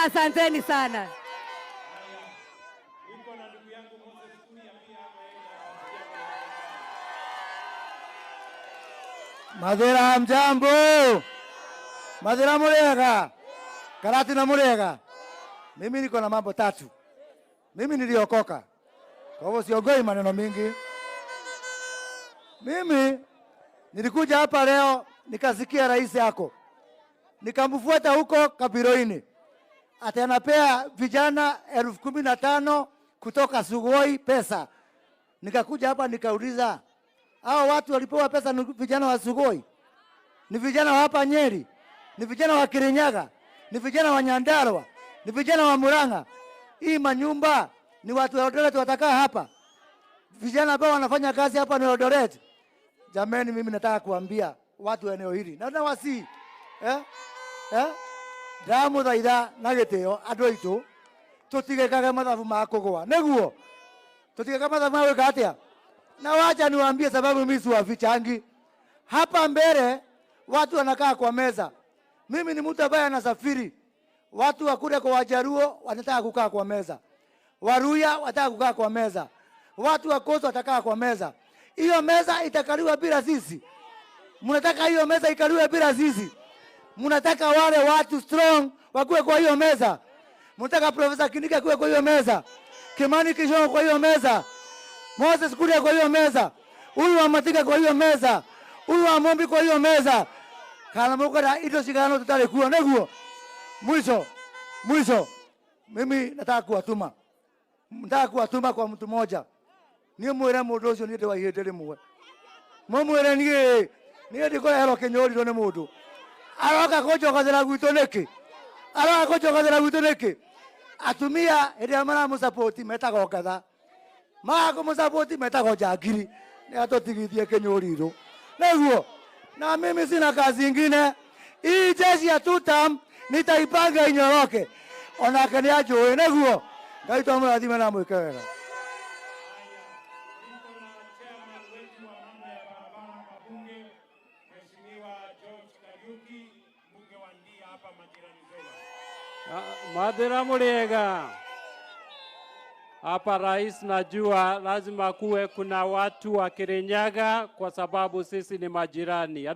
Asanteni sana. Madhira mjambo. Madhira murega. Karati na murega. Mimi niko na mambo tatu. Mimi niliokoka. Kwa hivyo siogoi maneno mingi. Mimi nilikuja hapa leo nikasikia rais yako. Nikamfuata huko Kabiroini. Ati anapea vijana 15,000 kutoka Sugoi pesa. Nikakuja hapa nikauliza, hao watu walipewa pesa ni vijana wa Sugoi? Ni vijana wa hapa Nyeri? Ni vijana wa Kirinyaga? Ni vijana wa Nyandarua? Ni vijana wa Murang'a? Hii manyumba ni watu wa Eldoret watakaa hapa? Vijana ambao wanafanya kazi hapa ni Eldoret? Jameni, mimi nataka kuambia watu wa eneo hili na wasi damu thaitha na gitio andu aitu tutigekaga mathabu ma kugwa neguo tutigekaga mathabu ma gwika atia. Na wacha niwaambie sababu mimi si wafichangi hapa mbele. Watu wanakaa kwa meza. Mimi ni mtu ambaye anasafiri. Watu wa kule kwa Wajaruo wanataka kukaa kwa meza, Waruya wataka kukaa kwa meza, watu wa Coast watakaa kwa meza. Hiyo meza itakaliwa bila sisi? Mnataka hiyo meza ikaliwe bila sisi? Mnataka wale watu strong wakuwe kwa hiyo meza? Mnataka Profesa Kindiki kuwe kwa hiyo meza, Kimani Ichung'wah kwa hiyo meza, Moses Kuria kwa hiyo meza, huyu wa Matika kwa hiyo meza, huyu wa Mombi kwa hiyo meza? Kana mukora ito shikano tutale kuwa neguo. Mwisho mimi nataka kuwatuma kwa mtu mmoja. Niye mwera mundu ucio niye ndewahite rimwe. Mwera niye ndikora hero Kenyori ro ne mundu aroka kujokathera gwitu niki? Aroka kujokathera gwitu niki? Atumia iria mara musupport metago katha mago musupport metago jagiri ni atotigithie Kenyori ro neguo. Na mimi sina kazi nyingine. Hii jeshi ya tutam nitaipanga inyoroke onake ni ajue neguo. Ngai tumuthime na mwike wega. Madhira murega. Hapa rais, najua lazima kuwe kuna watu wa Kirinyaga kwa sababu sisi ni majirani.